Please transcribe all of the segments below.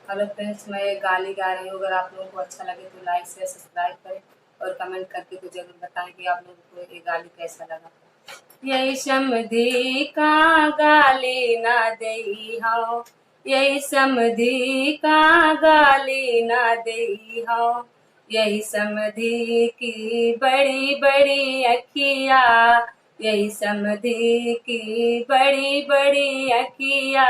Hello friends, मैं गाली गा रही हूँ। अगर आप लोगों को अच्छा लगे तो लाइक शेयर सब्सक्राइब करें और कमेंट करके तो जरूर बताएं कि आप लोगों को ये गाली कैसा लगा। यही समधी का गाली ना देई हो, यही समधी का गाली ना देई हो, यही समधी की बड़ी बड़ी अखिया, यही समधी की बड़ी बड़ी अखिया,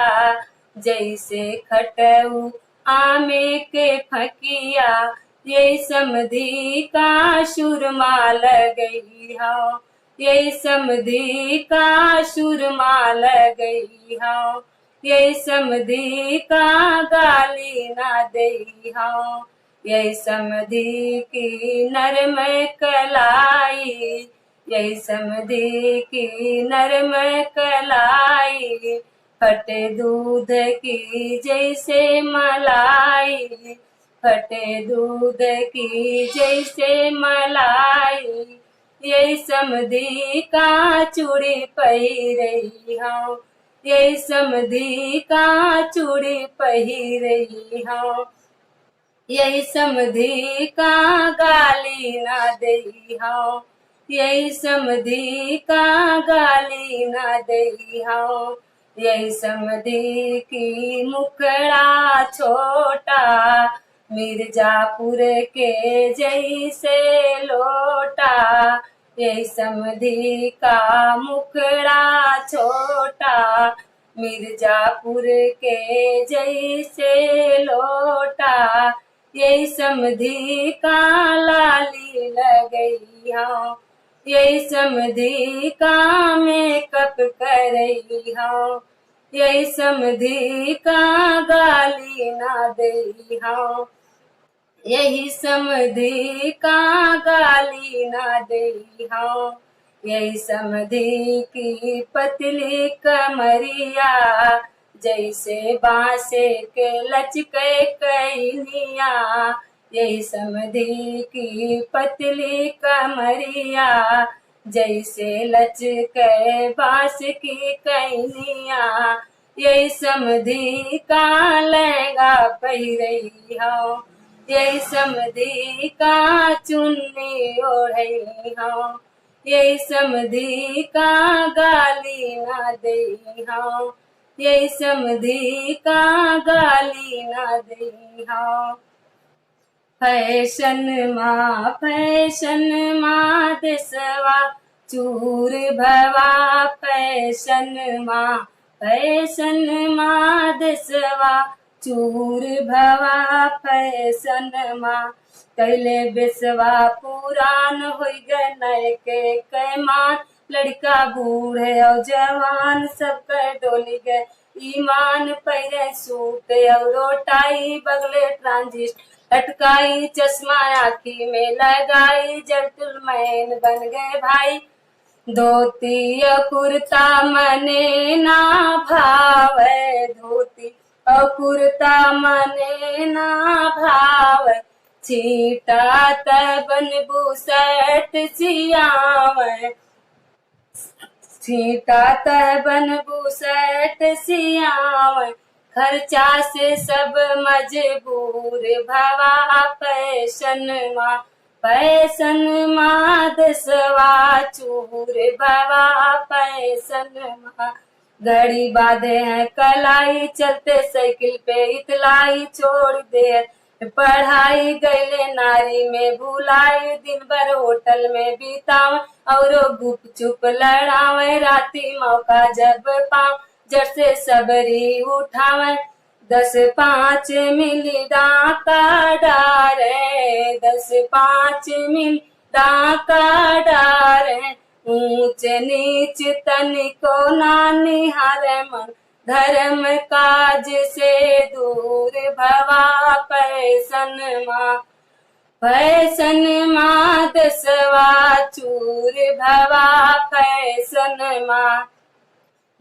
जैसे खटऊ आमे के फकिया, यही समधी का सुरमा लगई हो, यही समधी का सुरमा लगई हो, यही समधी का गाली ना देई हो, यही समधी की नरम कलाई, यही समधी की नरम कलाई, फटे दूध की जैसे मलाई, फटे दूध की जैसे मलाई, यही समधी का चूड़ी पहिरई हो, यही समधी का चूड़ी पहिरई हो, यही समधी का गाली ना देई हो, यही समधी का गाली ना देई हो, यही समधी की मुखड़ा छोटा, मिर्जापुर के जैसे लोटा, यही समधी का मुखड़ा छोटा, मिर्जापुर के जैसे लोटा, यही समधी का लाली लगई हो, यही समधी का मेकअप करई हो, यही समधी का गाली ना देई हो, यही समधी का गाली ना देई हो, यही समधी की पतली कमरिया, जैसे बांसे के लचके कैनिया, यही समधी की पतली कमरिया, जैसे लचके बांस की कैनिया, यही समधी का लहंगा पहिरई हो, यही समधी का चुन्नी ओढ़ई हो, यही समधी का गाली ना देई हो, यही समधी का गाली ना देई हो। फैशन माँ देसवा चूर भवा, फैशन माँ देसवा चूर भवा, फैशन माँ कैले बेसवा पुरान हो गए नए के कैमान, लड़का बूढ़े और जवान सब कर डोली गए ईमान, पैरे सूट और टाई बगले ट्रांजिस्ट लटकाई, चश्मा आँखी में लगाई, जंटलमैन बन गए भाई, धोती और कुर्ता मने ना भावे, धोती और कुर्ता मने ना भावे, छीटा तबन बुसट सियावे, छीटा तबन बुसट सियावे, खर्चा से सब मजबूर भवा, पैसन माँ दसवा चूर भवा, पैसन माँ घड़ी बांधे हैं कलाई, चलते साइकिल पे इतलाई, छोड़ दे पढ़ाई गईले नारी में भुलाई, दिन भर होटल में बितावे और गुपचुप लड़ावे, राती मौका जब पाओ जड़ से सबरी उठावे, 10-5 मिली डाका डारे, 10-5 मिली डाका डारे, ऊंच नीच तनिको ना निहारे मन, धर्म काज से दूर भवा, पैसन माँ दसवा चूर भवा, पैसन माँ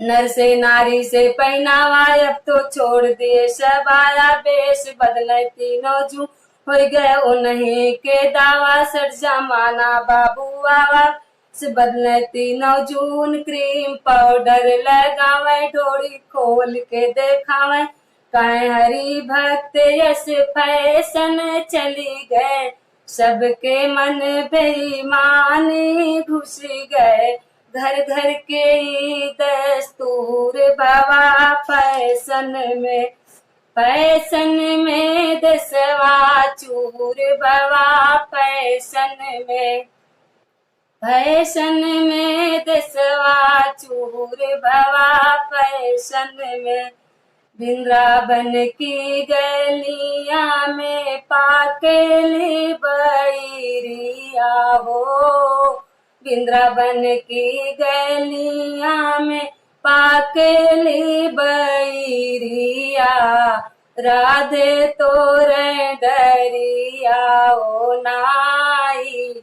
नर से नारी से पहनावा अब तो छोड़ दिए शबाया, बेश बदले तीनों जू हो गए ओ नहीं के दावा, सट जमाना बाबू आवा बदले तीनों जून, क्रीम पाउडर लगावे, डोरी खोल के देखावे, कहीं हरि भक्त यश फैशन चली गए, सबके मन बेईमानी घुस गए। घर घर के दस्तूर बाबा फैशन में, फैशन में दसवा चूर बाबा फैशन में, फैशन में दसवा चूर बाबा फैशन में। वृंदावन की गलियां में पाकेली बैरिया हो, वृंदावन की गलियां में पाकेली बैरिया। राधे तोरे डरिया ओ नाई,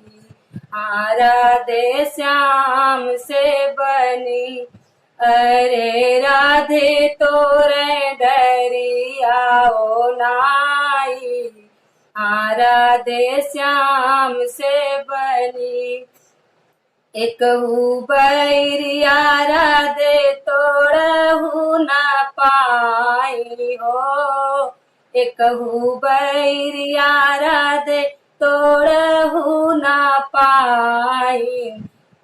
राधे श्याम से बनी, अरे राधे तोरे डरिया ओ नाई, राधे श्याम से बनी। एक बैरिया राधे तोड़हु न पाई हो, एक बैरिया राधे तोड़हु न पाई।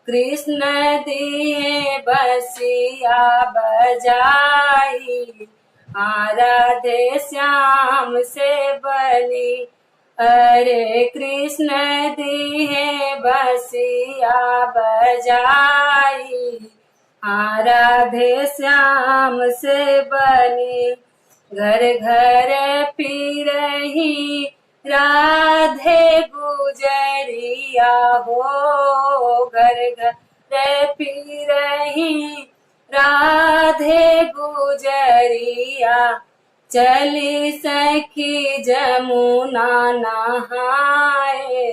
कृष्ण दिए बसिया बजाई, राधे श्याम से बनी, अरे कृष्ण दिए बसिया बजाई, राधे श्याम से बनी। घर घर पी रही राधे गुजरिया हो, घर घर पी रही राधे गुजरिया। चली सखी जमुना नहाए,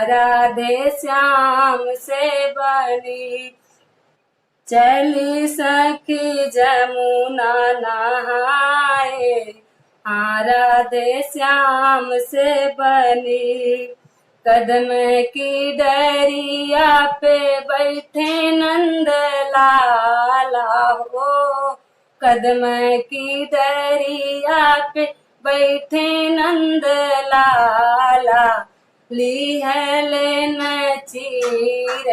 राधे श्याम से बनी। चली सखी जमुना नहाए, राधे श्याम से बनी। कदम की डरिया पे बैठे नंद लाला हो, कदम की डरिया पे बैठे नंद लाला। ली है लेन चीर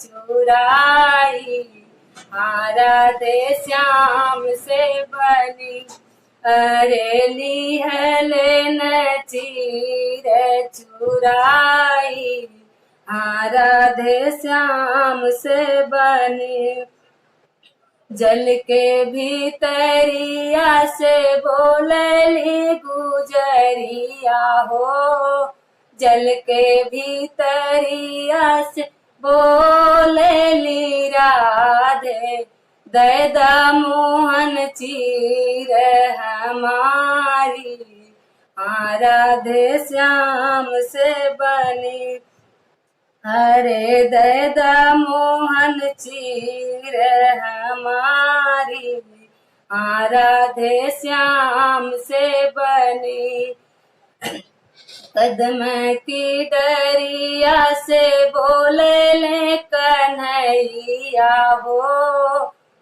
चुराई, राधे श्याम से बनी, अरे ली है लेन चीर चुराई, राधे श्याम से बनी। जल के भीतरिया से बोलली गुजरिया हो, जल के भीतरिया से बोलली राधे। दैदा मोहन चीर हमारी, राधे श्याम से बनी, अरे दैदा मोहन चीर हमारी, राधे श्याम से बनी। कदम की डरिया से बोले ले कन्हैया हो,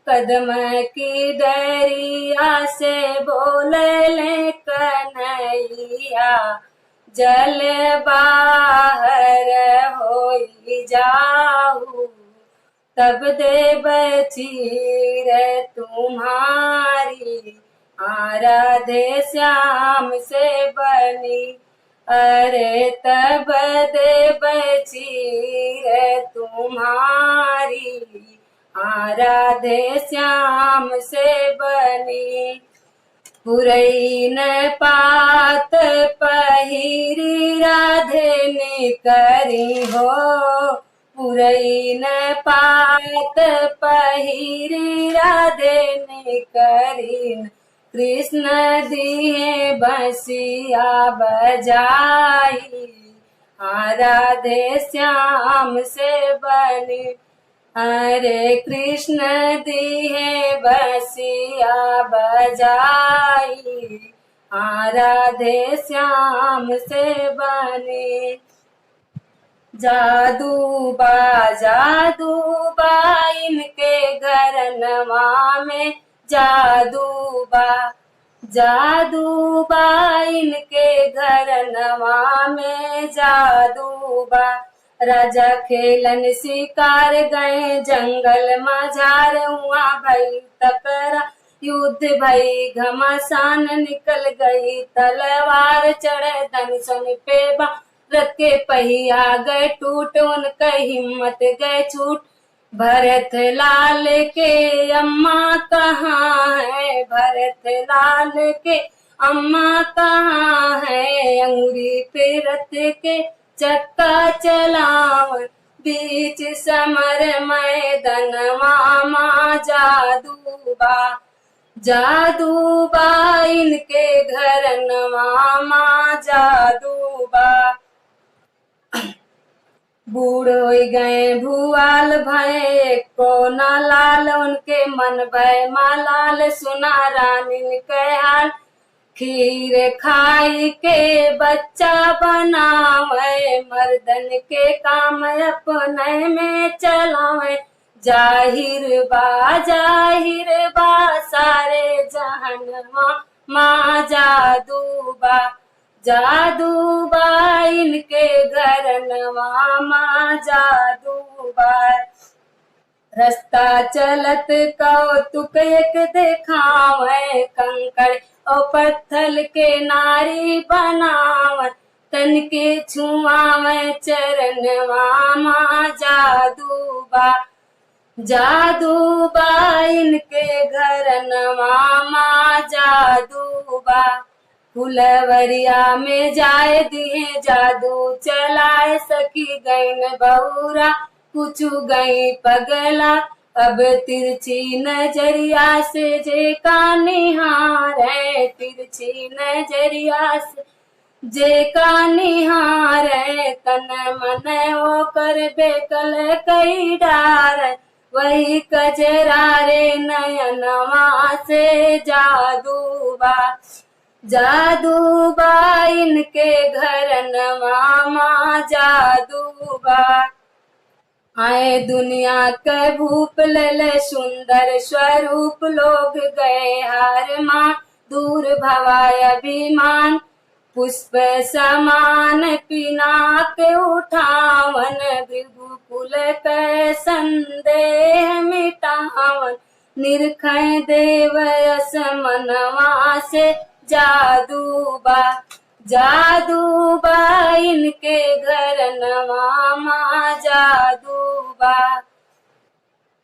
कदम की डरिया से बोले ले कन्हैया। जल बाहर होई जाऊ, तब देव चीर तुम्हारी, राधे श्याम से बनी, अरे तब देव चीर तुम्हारी, राधे श्याम से बनी। पुरैन पात पहिरी राधे ने करी हो, पुरैन पात पहिरी राधे ने करी। कृष्ण दिए बसिया बजाई, राधे श्याम से बनी, हरे कृष्ण दिए बसिया बजाई, राधे श्याम से बनी। जादू बा इनके घरनवा में, जादू बा जादू बा इनके घर नवा में जादू बा। राजा खेलन शिकार गए जंगल मझार हुआ भई तकरा युद्ध भई घमासान निकल गई तलवार चढ़े धनुषन पे बा। रथ के पहिया गए टूट उनका हिम्मत गए छूट। भरत लाल के अम्मा कहाँ है, भरत लाल के अम्मा कहाँ है। अंगुरी पे रथ के चक्का चलाव बीच समर मैदानवा माँ जादू बा। जादू बा इनके घर नवा माँ जादू बा। बूढ़ हो गए भूआल भय को न लाल उनके मन भय मालाल। सुना रानी के हाल खीर खाई के बच्चा बनावे मर्दन के काम अपने में चलावे। जाहिर बा सारे जहनवा माँ जादू बा। जादू बा इनके घर नवा माँ जादू बा। रास्ता चलत कौतुक एक देखावे कंकड़ और पत्थर के नारी बनावे। तन के छुआवे चरणवा माँ जादू बा। जादू बा इनके घर नवा माँ जादू बा। फुलवरिया में जाए दिए जादू चलाए सकी गईन बहुरा कुछ गई पगला। अब तिरछी नजरिया से जे का निहार है, तिरछी नजरिया से जे का निहार है। तन मन होकर बेकल कई डार वही कजरारे नयनवा से जादू बा। जादू बा इनके घर नवा माँ जादू बा। आए दुनिया के भूप ले सुंदर स्वरूप लोग गए हार माँ दूर भवाय अभिमान। पुष्प समान पिनाक उठावन भृगुकुल के संदेह मिटावन। निरखय देव यस मनवा से जादू बा। जादू बा इनके घर नवा माँ जादू बा।